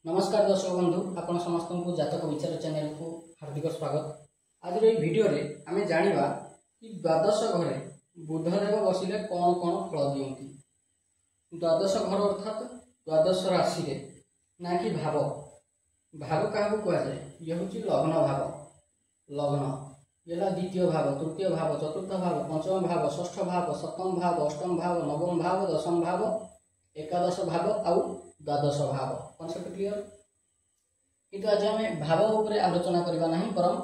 नमस्कार दर्शक बंधु आपण समस्त को जातक विचार चैनल को हार्दिक स्वागत। आज ये वीडियो रे आमे जानिबा कि द्वादश घरे बुधदेव बसिले कौन कौन फल दियंती। द्वादश घर अर्थात द्वादश राशि रे ना कि भाव भाव क्या कह जाए ये हूँ लग्न भाव। लग्न ये द्वितीय भाव, तृतीय भाव, चतुर्थ भाव, पंचम भाव, षष्ठ भाव, सप्तम भाव, अष्टम भाव, नवम भाव, दशम भाव, एकादश भाव आउ द्वादश भाव। Concept clear. किंतु आज आम भाव उपरे आलोचना करबा नहीं, परम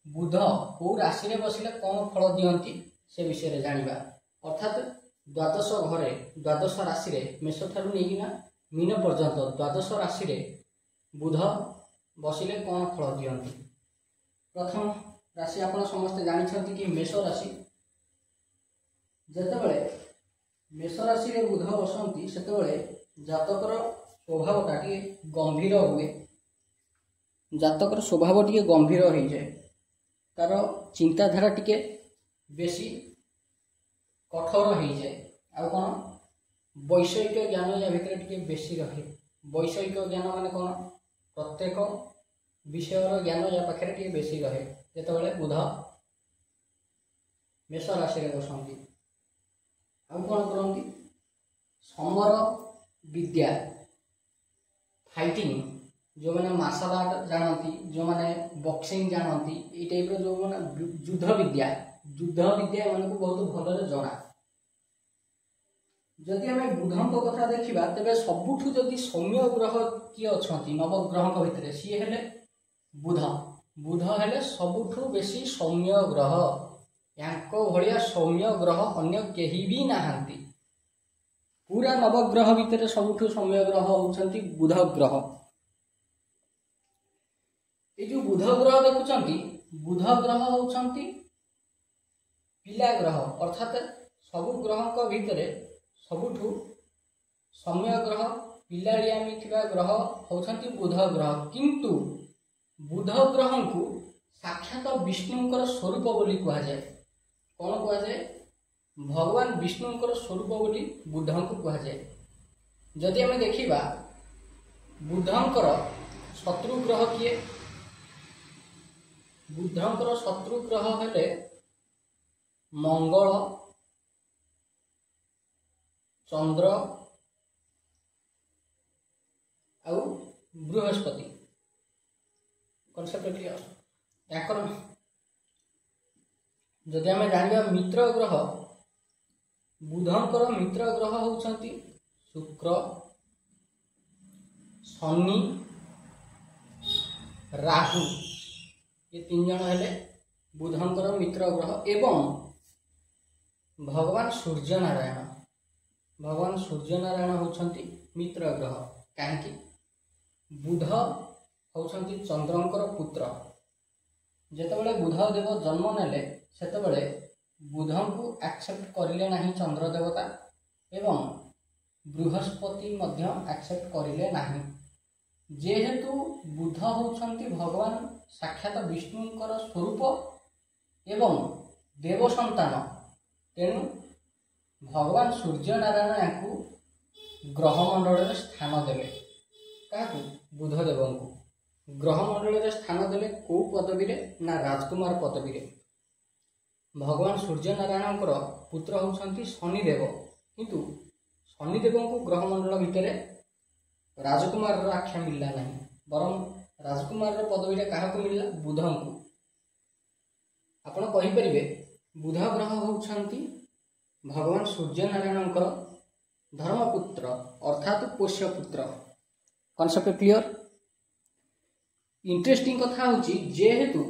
बुध को राशि रे बसिले कौन फल दियंती से विषय रे जानिबा। अर्थात द्वादश घरे द्वादश राशि रे मेष ठारू नेकिना मीन पर्यंत द्वादश राशि रे बुध बसिले कौन फल दियंती। प्रथम राशि आपण समस्त जानिछंती कि मेष राशि। जेतेबेले मेष राशि रे बुध बसंती सेतेबेले जातकर स्वभाव टी गंभीर हुए। जातकर स्वभाव टी गंभीर हो जाए, तार चिंताधारा टी बेसी कठोर हो जाए। आ कौन वैषयिक ज्ञान या भितर टी बेसी रहे। वैषयिक ज्ञान माने कौन प्रत्येक विषय ज्ञान या पाखे टी बेसी रहे जितेबाला बुध मेष राशि रे बसंती। आ कौन करती समर विद्या फाइटिंग जो मैंने मार्शल आर्ट जानती, जो मैंने बॉक्सिंग जानती, ये टाइप जो मैंने युद्ध विद्या मान को बहुत भल जना। जदि आम बुध कथा देखा तेरे सबुठू जदि सौम्य ग्रह किए अच्छा नवग्रह भितर सी हेले बुध। बुध हेले सबुठू बेसी सौम्य ग्रह। यांको भलिया सौम्य ग्रह अन्य केही भी नाहांती। पूरा नवग्रह भितर सबुठू सौम्य ग्रह होउछंती बुध ग्रह। ये जो बुध ग्रह देखुचंती बुध ग्रह होउछंती पिला ग्रह। अर्थात सबु ग्रह भितर सबुठू सौम्य ग्रह पिलाड़ियामी थिबा ग्रह होउछंती बुध ग्रह। किंतु बुध ग्रह को साक्षात विष्णुंकर स्वरूप बोली कहा जाए। कौन कहा जाए? भगवान विष्णुंकर स्वरूप बोली बुध को कहा जाए। जदि आम देखा बुधंकर शत्रु ग्रह किए? बुधंकर शत्रु ग्रह हेले मंगल, चंद्र आउ बृहस्पति। Concept clear. याकर जदि आम जानिबा मित्र ग्रह, बुधंकर मित्र ग्रह होउछंती शुक्र, शनि, राहु। ये तीन जन हेले बुधंकर मित्र ग्रह। एवं भगवान सूर्य नारायण। भगवान सूर्य नारायण होउछंती मित्र ग्रह। काहेकि बुध होउछंती चंद्रंकर पुत्र। जेतेबेले बुध देव जन्म नेले सेतेबेले बुधन को एक्सेप्ट करिले नहीं चंद्र देवता एवं बृहस्पति मध्य एक्सेप्ट करिले नहीं। जेहेतु बुध होउछंती भगवान साक्षात विष्णुंकर स्वरूप एवं देव संतान, तेणु भगवान सूर्य नारायण याकू ग्रहमंडल में स्थान देले। क्या बुधदेव को ग्रहमंडल में स्थान देले कौ पदवी रे ना राजकुमार पदवी रे। भगवान सूर्य नारायण पुत्र होउछंती शनिदेव। किंतु शनिदेव को ग्रहमंडल भितर राजकुमार आख्या मिलला नहीं, बरम राजकुमार पदवी क्या मिलला? बुध को। आपण कहि परिबे बुध ग्रह होउछंती भगवान सूर्य नारायण धर्मपुत्र अर्थात पोष्यपुत्र। Concept clear. इंटरेस्टिंग कथा होची जेहेतु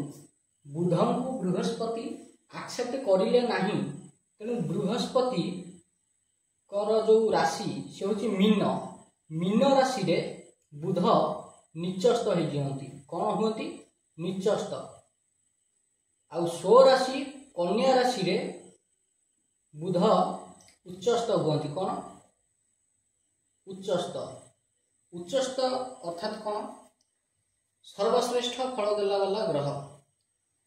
बुधन को बृहस्पति एक्सेप्ट करिले नहीं, तेणु बृहस्पति कर जो राशि से होची मीन। मीन राशि रे बुध निचस्त हो जाती। कौन हुंती? निचस्त। आउ स्व राशि कन्या राशि रे बुध उच्चस्त हुंती। कौन? उच्चस्त। उच्चस्त अर्थात कौन? सर्वश्रेष्ठ फल देला वाला ग्रह।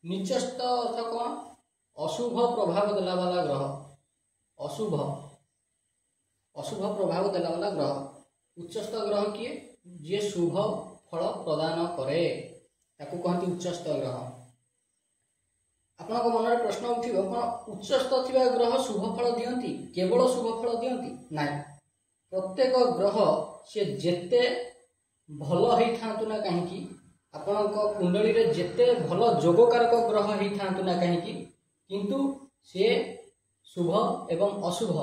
निचस्त अर्थ कौन? अशुभ प्रभाव देला वाला ग्रह। अशुभ प्रभाव देला वाला ग्रह। उच्चस्थ ग्रह किए? जे शुभ फल प्रदान करे ताकू कहती उच्चस्थ ग्रह। आपन मन में प्रश्न उठिबो कोन उच्चस्थ थिबा ग्रह शुभ फल दियंती केवल शुभ फल दियंती ना प्रत्येक ग्रह से जेते भल हेई थांतु ना काहेकि आपनक कुंडली रे जेते भल जोगकारक ग्रह हेई थांतु ना काहेकि किंतु से शुभ एवं अशुभ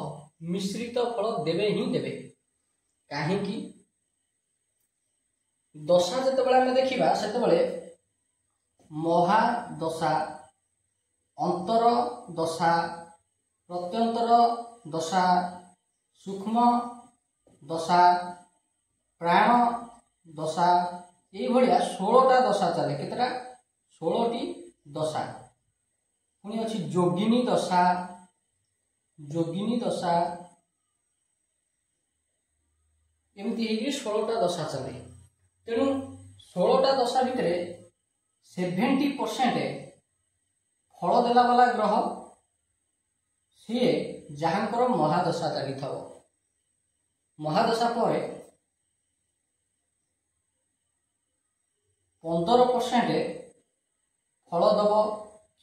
मिश्रित फल देवे ही देवे काहेकि दशा जते बेला में देखिबा सेते बेले महादशा अंतर दशा प्रत्यंतर दशा सूक्ष्म दशा प्राण दशा ये भलिया 16टा दशा चले केतरा 16टी दशा पुणी अच्छी जोगिनी दशा एमती 16टा दशा चले तेणु 16टा दशा भितर 70% फल देला वाला ग्रह सी जहाँकर महादशा चली था महादशा पर 15% फल दब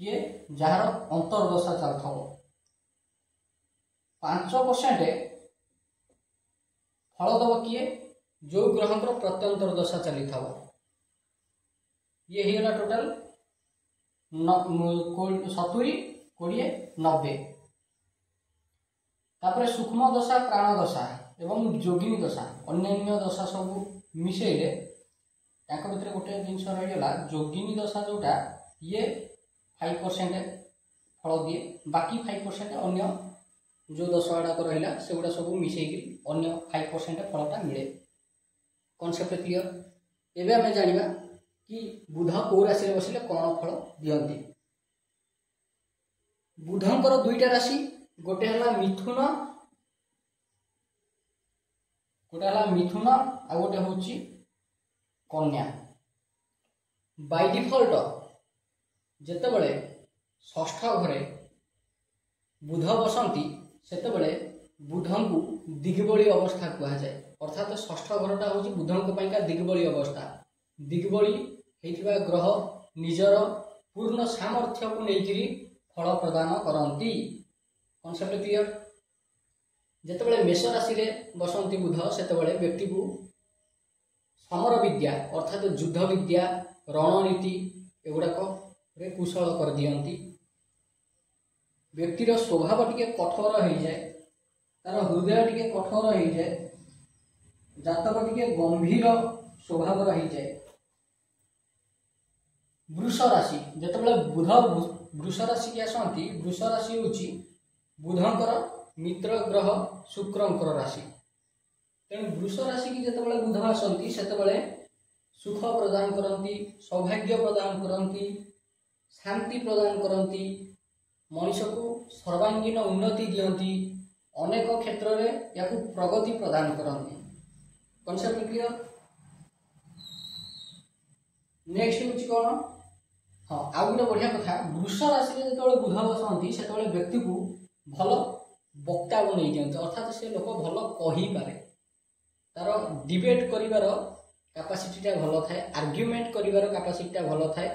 किए जार अंतर्दशा चलता 5% फल दब किए जो ग्रहंकर प्रत्यंतर दशा चली था ये ही टोटाल 70 20 90 तापर सूक्ष्म दशा प्राण दशा एवं जोगिनी दशा अन्य दशा सब मिसेले ताको भितर गोटे जिनस रहीगला जोगिनी दशा जोटा ये 5% फल दिए बाकी 5% अन्य जो दशा गुड़ाक रहा से गुड़ा सब मिसेकी अन्य 5% फलटा मिले कॉन्सेप्ट क्लियर। एबे आमे जानिबा कि बुध को राशि बसिले कौन फल दियंती। बुधंकर दुईटा राशि गोटे हला मिथुन आ गोटे होची कन्या। बाय डिफॉल्ट जेते बळे षष्ठ घरे बुध बसंती सेते बळे बुधंकु दिग्बळी अवस्था कहा जाए अर्थात षष्ठ घरटा होची बुधंक पाइका दिग्बळी अवस्था। दिग्बळी हेतिबा ग्रह निजर पूर्ण सामर्थ्य को लेकिरी फल प्रदान करंती कॉन्सेप्ट क्लियर। जेतेबेले मेष राशि रे बसंती बुध सेतेबेले व्यक्ति को समर विद्या अर्थात युद्ध विद्या रणनीति एगुड़ाक रे कुशल कर दियंती। व्यक्तिर स्वभाव टिके कठोर हो जाए तार हृदय टिके कठोर हो जाए जातक टिके गंभीर स्वभाव रही जाए। वृष राशि जेतेबेले बुध वृष राशि के आसंती वृष राशि होची बुधंकर मित्र ग्रह शुक्रंकर राशि तेणु वृष राशि की जेतेबेले बुध आसंती सेतेबेले सुख प्रदान करंती सौभाग्य प्रदान करंती शांति प्रदान करंती मनुष्य को सर्वांगीन उन्नति दियंती अनेक क्षेत्र रे याकू प्रगति प्रदान करंती कॉन्सेप्ट क्लियर। नेक्स्ट होची कोन हाँ आ गोटे बढ़िया कथा वृष राशि में जो बुध बसंती से व्यक्ति को भल वक्ता बन अर्थात से लोक भल कही पारे तार डिबेट करिवार कैपेसिटीटा भल थाए आर्ग्युमेंट करिवार कैपेसिटीटा भल थाए।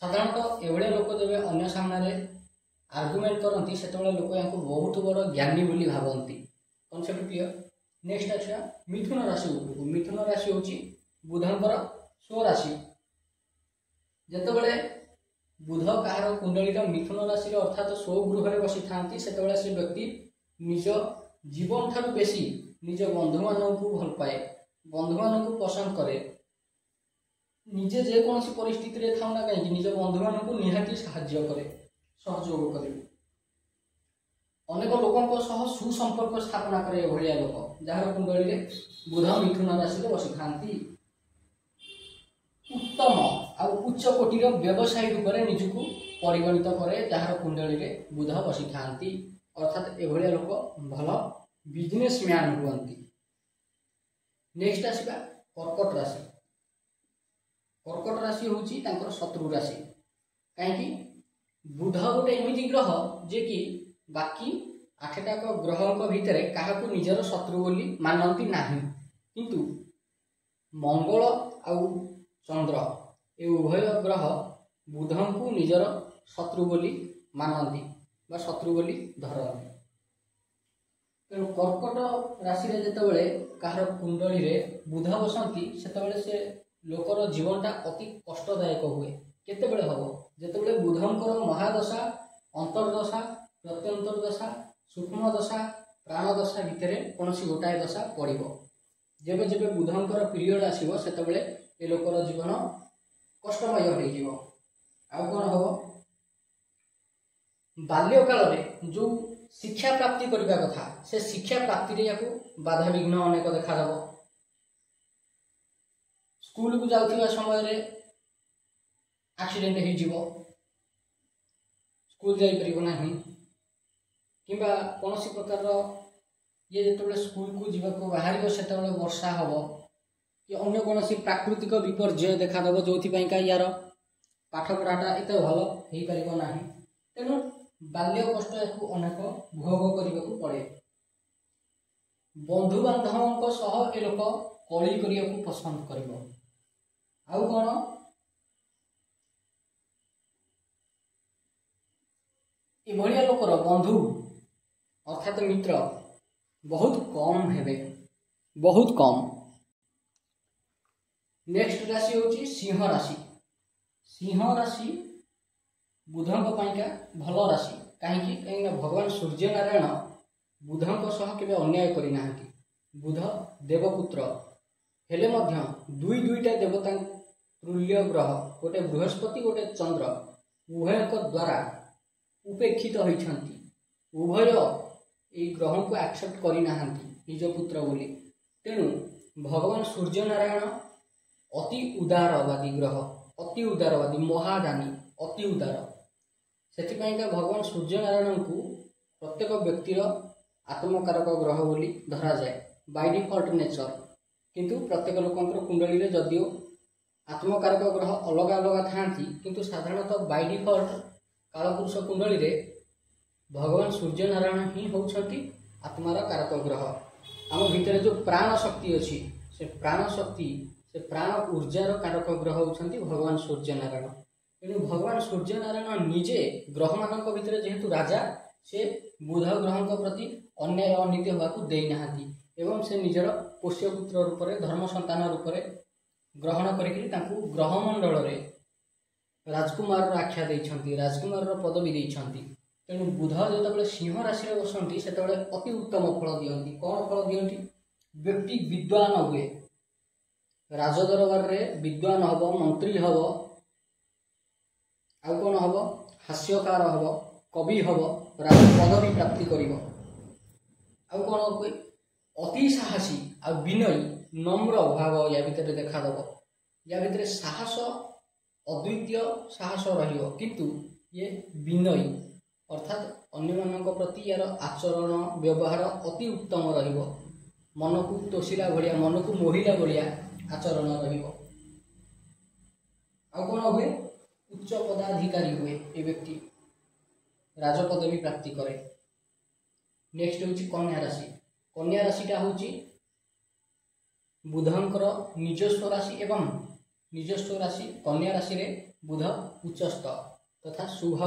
साधारणतः एभले लोक जब अन्य सामने आर्ग्युमेंट करती से लोक या बहुत बड़ ज्ञानी बोली भावती कॉन्सेप्ट क्लियर। नेक्स्ट अच्छा मिथुन राशि मिथुन राशि होची बुधंकर स्वराशि जेतेबेले बुध कहार कुंडली मिथुन राशि अर्थात स्वगृह बसी था से व्यक्ति निज जीवन ठारू बेसी निज बंधु मानक भल पाए बंधु मानक पसंद करे निजे जेकोसी परिस्थिति रे था ना कहीं निज बंधु मानक निहाती साहाय्य करे सहयोग करे अनेक लोकों सह सुसंपर्क स्थापना करे भलिया लोक जार कुंडली रे बुध मिथुन राशि रे बसी थांती उत्तम आ उच्च कोटीर व्यवसायी रूप में निजको परिगणित करे जार कुंडली रे बुध बसी थांती अर्थात एभलिया लोक भल बिजनेसमैन हुअंती। नेक्स्ट आसीबा कर्कट राशि। कर्कट राशि होची तांकर शत्रु राशि काहेकि बुध गोटे एमिति ग्रह जे कि बाकी 8टाक ग्रहक भितर काहाकू निजर शत्रु बोली मानती नाही किंतु मंगल आउ चंद्र ए उभय ग्रह बुध को निजर शत्रु बोली मानती बा शत्रु बोली धरती। तेणु कर्कट राशि रे जेतेबेले कहार कुंडली रे बुध बसंती सेतेबेले से लोकर जीवनटा अति कष्टदायक हुए। केतेबेले हबो जेतेबेले बुधंकर महादशा अंतर्दशा प्रत्यंतर दशा सूक्ष्म दशा प्राण दशा भितर कौनसी गोटाए दशा पड़िबो। जेबे जेबे बुधंकर पीरियड आसीबो सेतेबेले ए लोकर जीवन कष्टमय हो जिवो। आ कोन हबो बाल्य काल रे जो शिक्षा प्राप्ति करबा कथा से शिक्षा प्राप्ति रे याकू बाधा विघ्न अनेक देखा दबो। स्कूल को जाउथिबा समय रे एक्सीडेंट हो जिवो, स्कूल जाई परिबो नाही किबा कोनोसी प्रकार रो ये जेतेबेले स्कूल को जीवा को बाहर सेतेबेले वर्षा हबो कि अन्य कोनोसी प्राकृतिक विपर्यय देखा दबो जोथि पई का यार पाठ पढ़ाटा एते भलो हेई परिबो नाही। तेनु बाल्य कष्ट याकू अनेक भोग करबाकू पड़े। बंधु बांधवों सह ए लोक कली करियाकू पसंद करिवो। आउ कोन ए भलिया लोकर बंधु अर्थात मित्र बहुत कम हेबे, बहुत कम। नेक्स्ट राशि होची सिंह राशि। सिंह राशि बुधंक पाइका भल राशि कहीं भगवान सूर्य नारायण बुधंक सह केबे अन्याय करि नाहंती। बुध देवपुत्र हेले मध्य दुई दुईटा देवता तुल्य ग्रह गोटे बृहस्पति गोटे चंद्र उभयक द्वारा उपेक्षित होइछंती। उभय ए ग्रह को एक्सेप्ट करि नाहंती निज पुत्र बोली। तेणु भगवान सूर्य नारायण अति उदारवादी ग्रह, अति उदारवादी महादानी, अति उदार। सेथिपाइका भगवान सूर्य नारायण को प्रत्येक व्यक्तिर आत्मकारक ग्रह बोली धरा जाए बाय डिफॉल्ट नेचर। किंतु प्रत्येक लोकंकर कुंडली रे जदियो आत्मकारक ग्रह अलग अलग थांती किंतु साधारणतः बाय डिफॉल्ट कालपुरुष कुंडली रे भगवान सूर्य नारायण ही होउछंती आत्मार कारक ग्रह। आम भितर जो प्राण शक्ति अछि से प्राण शक्ति से प्राण ऊर्जार कारक ग्रह होउछंती भगवान सूर्य नारायण। तेणु भगवान सूर्य नारायण निजे ग्रह मानक भितर जेहेतु राजा से बुध ग्रह प्रति अन्याय अनीति होगाकू देई नाहांती एवं से निजर पोष्यपुत्र रूप में धर्म संतान रूप में ग्रहण करिकरी तांकू ग्रहमंडल रे राजकुमार आख्या देइछंती, राजकुमार पदवी देइछंती। तेणु बुध जो सिंह राशि में बसंती से अति उत्तम फल दियंती। कौन फल दियंती? व्यक्ति विद्वान हुए, राजदरबार रे विद्वान हब, मंत्री हब, आउ कौन हब हास्यकार हब, कवि हब, राज पदवी प्राप्ति करिवो। आउ कौन हुए अति साहसी आ विनयी नम्र भाव या भितर देखा दब। या भितर साहस अद्वितीय साहस रहियो किंतु ये विनयी अर्थात अन्य मानक प्रति यार आचरण व्यवहार अति उत्तम रहिबो। मन को तोषिला भलिया, मन को मोहिला भलिया आचरण रहिबो। आ कोन हुए उच्च पदाधिकारी हुए ए व्यक्ति, राजपदवी प्राप्ति करे। नेक्स्ट होची कन्या राशि। कन्या राशिटा होची बुधंकर निजस्व राशि एवं निजस्व राशि कन्या राशि रे बुध उच्चस्थ तथा शुभ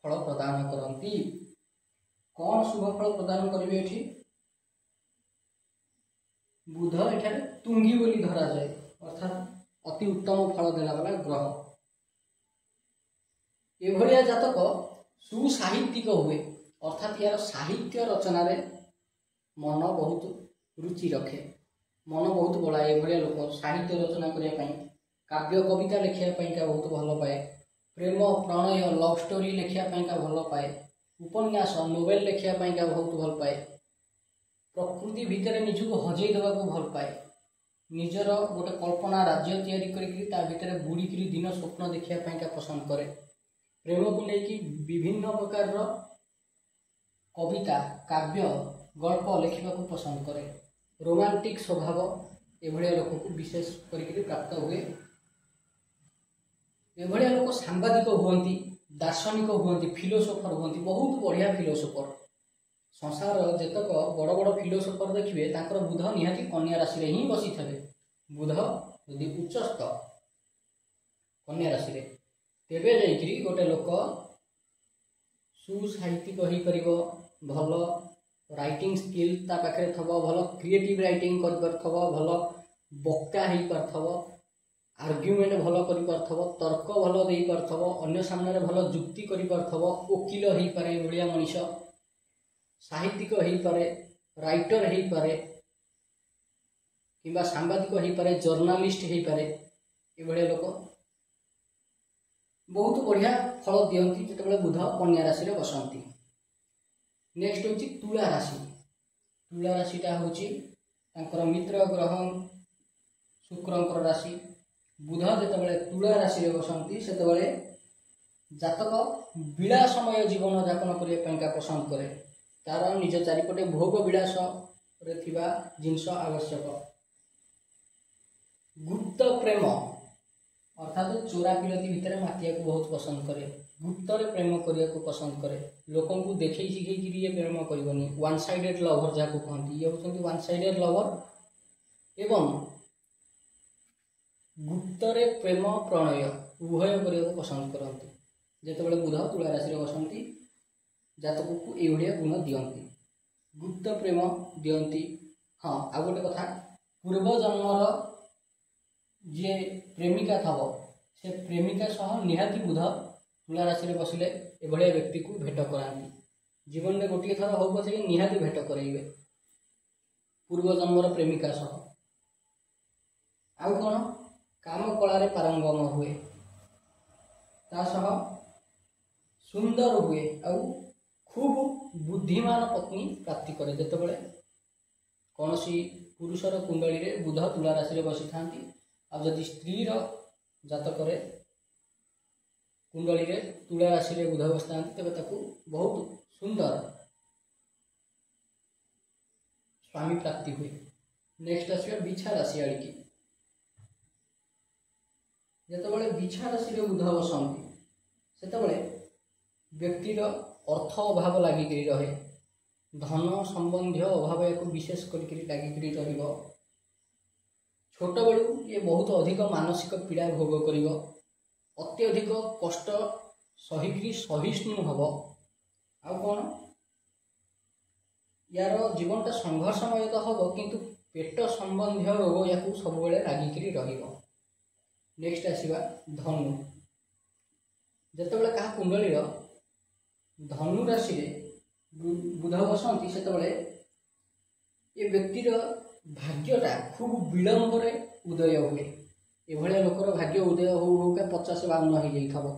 फल प्रदान करती। कौन शुभ फल प्रदान करिवे एठी? बुध एठारे तुंगी बोली धरा जाए अर्थात अति उत्तम फल देला वाला ग्रह। एभलिया जातक सुसाहित्यिक हुए अर्थात यार साहित्य रचना रे मन बहुत रुचि रखे, मन बहुत बड़ा। एभलिया लोक साहित्य रचना करिया पई, काव्य कविता लिखिया पई का बहुत भल पाए, प्रेम प्रणय लव स्टोरी लिखिया पई का भल पाए, उपन्यास नोवेल लिखिया पई का बहुत भल पाए, प्रकृति भितर निजको हजई देवा को भल पाए, निजर गोटे कल्पना राज्य तैयारी करिकरी ता भितर बुड़ीकरी दिन स्वप्न देखिया पई का पसंद करे। प्रेम को लेकी विभिन्न प्रकार रो कविता काव्य गल्प लिखा को पसंद करे। रोमांटिक स्वभाव एभलिया लोक को विशेष करिकरी प्राप्त हुए। एभलिया लोक सांबादिक हुअंती, दार्शनिक हुअंती, फिलोसोफर हुअंती, बहुत बढ़िया फिलोसोफर। संसार जेतक बड़ बड़ फिलोसोफर देखिए तांकर बुध निहाती कन्या राशि रे ही बसी थाबे। बुध यदि उच्चस्थ कन्या राशि रे तेबे जाइकरी गोटे लोक सुसाहित्यिक हो परिबो, भल राइटिंग स्किल ता पाखरे थबो, भल क्रिएटिव राइटिंग कर परथबो, भल बक्का हेई परथबो, आर्ग्युमेंट भल करि परथबो, तर्क भल देई परथबो, अन्य सामने रे भल जुक्ति करि परथबो, वकील हेई पारे, बढिया मनीष साहित्यिक हेई पारे, राइटर हेई पारे किंबा सांबादिक हेई पारे, जर्नलिस्ट हेई पारे। ए भले लोक बहुत बढ़िया फल दियंती जेतेबेले बुध कन्या राशि रे बसंती। नेक्स्ट होची तुला राशि। तुला राशिटा होची तांकर मित्र ग्रह शुक्रंकर राशि। बुध जेतेबेले तुला राशि रे बसंती सेतेबेले जातक विलासमय जीवन यापन करिया पयका पसंद करे। तार निज चारिपटे भोग विलास रे थिबा जिंस आवश्यक। गुप्त प्रेम अर्थात चोरा पिलती भितर मातिया को बहुत पसंद करे, गुप्त रे प्रेम करिया को पसंद करे, लोकन को देखै सिखै कि ये प्रेम करबनी, वन साइडेड लवर जाको कहंती, ये होचंती वन साइडेड लवर एवं गुप्त रे प्रेम प्रणय उभय करिया को पसंद करंती। जेतेबेले बुध तुला राशि रे बसंती जातक को ए भलिया गुण दियंती, गुप्त प्रेम दियंती। हाँ आ गोटे कथा, पूर्व जन्मर जे प्रेमिका थबो से प्रेमिका सह निहाती बुध तुला राशि रे बसिले ए भलिया व्यक्ति को भेट करांती। जीवन में गोटे थर हो पछे निहाती भेट कराइबे पूर्व जन्मर प्रेमिका सह। आउ कोन काम कला रे पारंगम हुए, ता सह सुंदर हुए, आउ खूब बुद्धिमान पत्नी प्राप्ति करे। जेतेबेले कोनसी पुरुषर कुंडली रे बुध तुला राशि रे बसी थांती, आ जदि स्त्री जातक कुंडली रे तुला राशि रे बुध बसता तेबे ताकू बहुत सुंदर स्वामी प्राप्ति हुए। नेक्स्ट आसिबा बिछा राशि आड़िकी। जेतेबेले बिछा राशि रे बुध बसंती सेतेबेले व्यक्तिर अर्थ अभाव लागिकरी रहे, धन संबंधी अभाव या विशेष करके लागिकरी रहिबो। छोट बेलू ये बहुत अधिक मानसिक पीड़ा भोग करिवो, अत्यधिक कष्ट सहिक्री सहिष्णु हब। आ कौन यार जीवनटा संघर्षमय तो हम किंतु पेट संबंधी रोग या सब लागिक रहिबो। नेक्स्ट आसीबा धनु। जेतेबेले कहा कुंडली धनु राशि रे बुध बसंती सेतेबेले ये व्यक्तिर भाग्यटा खूब विलंब रे उदय हुए। ए भलिया लोकर भाग्य उदय हो हो के 50-52 हो जाइथबो,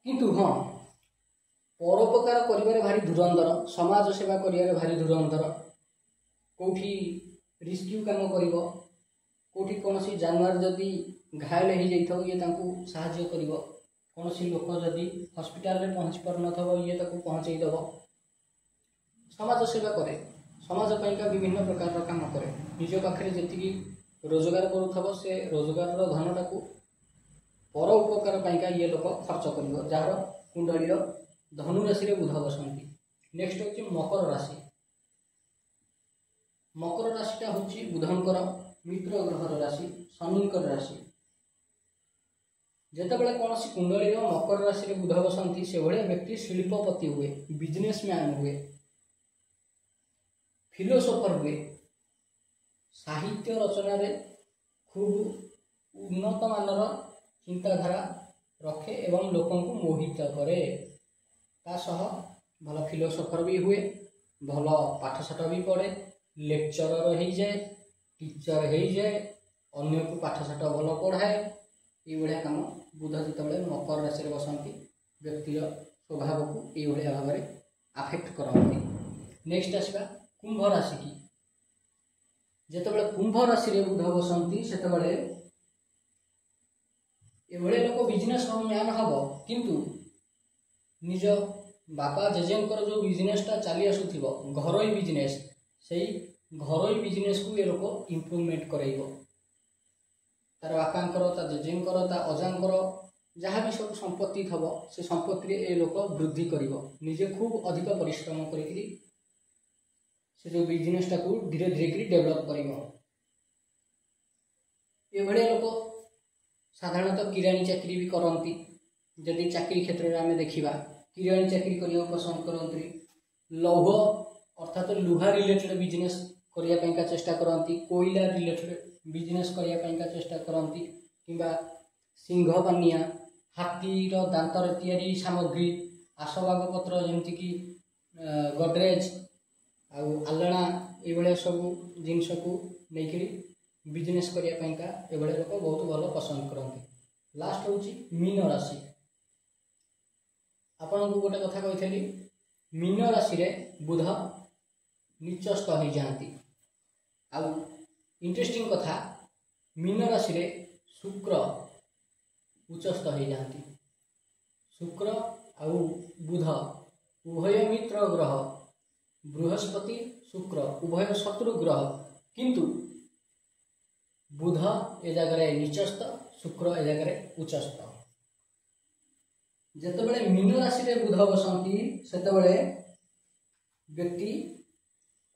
किंतु हाँ परोपकार करिवारे भारी धुरंधर, समाज सेवा करिवारे भारी धुरंधर, कोठी रिस्क्यू काम करिवो, कोठी कोनसी जानवर जदि घायल हो जाइथबो ये तांकू सहाय्य करिवो, कोनसी लोक जदि हॉस्पिटल रे पहुंच पर नथबो ये ताकू पहुंचै दबो। समाज सेवा करे, समाज पाइका विभिन्न प्रकार काम करे, निज पाखे जी रोजगार करुथबो से रोजगार धनटा को पर उपकार पाइका ये लोक खर्च कर जार कुंडली धनु राशि रे बुध बसंती। नेक्स्ट होची मकर राशि। मकर राशिटा होची बुधंकर मित्र ग्रहर राशि, शनिंकर राशि। जेतेबेले कोनसी कुंडली मकर राशि रे बुध बसंती से भलिया व्यक्ति शिल्पपति हुए, बिजनेसमैन हुए, फिलोसोफर हुए, साहित्य रचना रे खूब उन्नत मानर चिंताधारा रखे एवं लोकों को मोहित करे। ता सह भल फिलोसोफर भी हुए, भल पाठशाठ भी पढ़े, लेक्चरर हो जाए, टीचर हो जाए, अन्य को पाठशाठ भल पढ़ाए। ये भाया कम बुध जिते मकर राशि रे बसंती व्यक्तिर स्वभाव को ये भाव में आफेक्ट करती। नेक्स्ट आसवा कुंभ राशि की। जेतेबेले कुंभ राशि रे बुध बसंती सेतेबेले ए भले लोक बिजनेस मैन हम, किंतु निज बापा जेजेंकर जो बिजनेसटा चली आसुथिबो घरोई बिजनेस, से घरोई बिजनेस को ये लोक इम्प्रूवमेंट करइबो। तार बापांकर ता जेजेंकर ता अजांकर जहाँ भी सब संपत्ति थबो से संपत्ति रे ए लोक वृद्धि करिवो। निजे खूब अधिक परिश्रम करिकरी से जो बिजनेसटा को धीरे धीरे डेवलप करिवो। एभलिया लोक साधारणतः किराणी चाकरी भी करती। जदि चाकरी क्षेत्र में आम देखा किराणी चाकरी करने पसंद करती, लौह अर्थात लुहा रिलेटेड बिजनेस करने चेष्टा करती, कोयला रिलेटेड बिजनेस करने चेष्टा करती, किंबा सिंह पानिया हाथीर दांतर तैयारी सामग्री आसबाबपत्र जमीक गडरेज आलना ये सब जिनस को लेकिन बिजनेस करने ये लोक बहुत भल पसंद करते। लास्ट हूँ मीन राशि। आपण को गोटे कथा कही, मीन राशि रे बुध नीचस्थ हो जाती। इंटरेस्टिंग कथा, मीन राशि रे शुक्र उच्चस्थ हो जाती। शुक्र आउ बुध उभय मित्र ग्रह, बृहस्पति शुक्र उभय शत्रु ग्रह, किंतु बुध ए जगह नीचस्थ, शुक्र ए जगह उच्चस्थ। जितेबाला मीन राशि रे बुध बसंती सेतेबाला व्यक्ति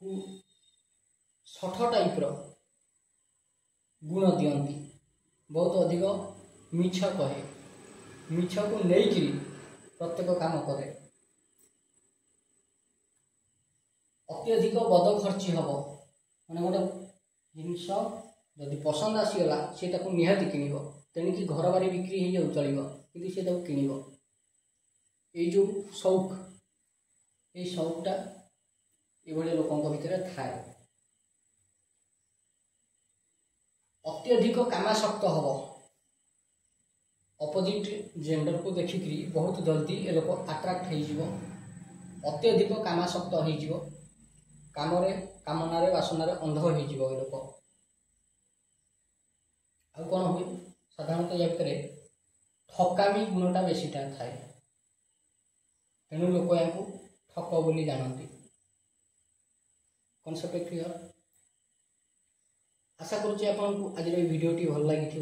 को सठ टाइप गुण दियंती, बहुत अधिक मिछ कहे, मिछ को लेकिन प्रत्येक काम करे, अत्यधिक बद खर्ची हम मैंने गोटे जिनस जदि पसंद आसीगला सी निहाती किणव, तेणिक घर बारी बिक्री हो जाऊ चलो कि सी किणव। ये जो शौक, ये शौकटा ये लोकों भितर थाए। अत्यधिक कामासक्त हम, अपोजिट जेंडर को देखिकी बहुत जल्दी ये लोक अट्राक्ट हो, अत्यधिक कामासक्त हो, काम कामनारे वासनारे अंध हो लोक। आ कौन हुए साधारणतः या भितर ठकामी गुणटा बेसीटा थाए, तेणु लोक या ठक बोली जानती। Concept clear? आशा करुच्ची आपको आज भिडियोटी भल लगी।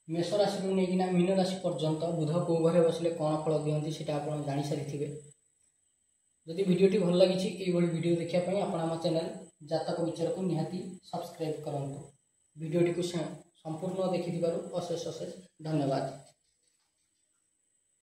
मेष राशि नहीं मीन राशि पर्यंत बुध कौ घरे बसले कौन फल दिखती से आप जानी सारी। जदि भिडियोटी भल लगी ये वीडियो देखापी आप चैनल जातक विचार को निहाती सब्सक्राइब करूँ। भिडियोटी को संपूर्ण देखि अशेष अशेष धन्यवाद।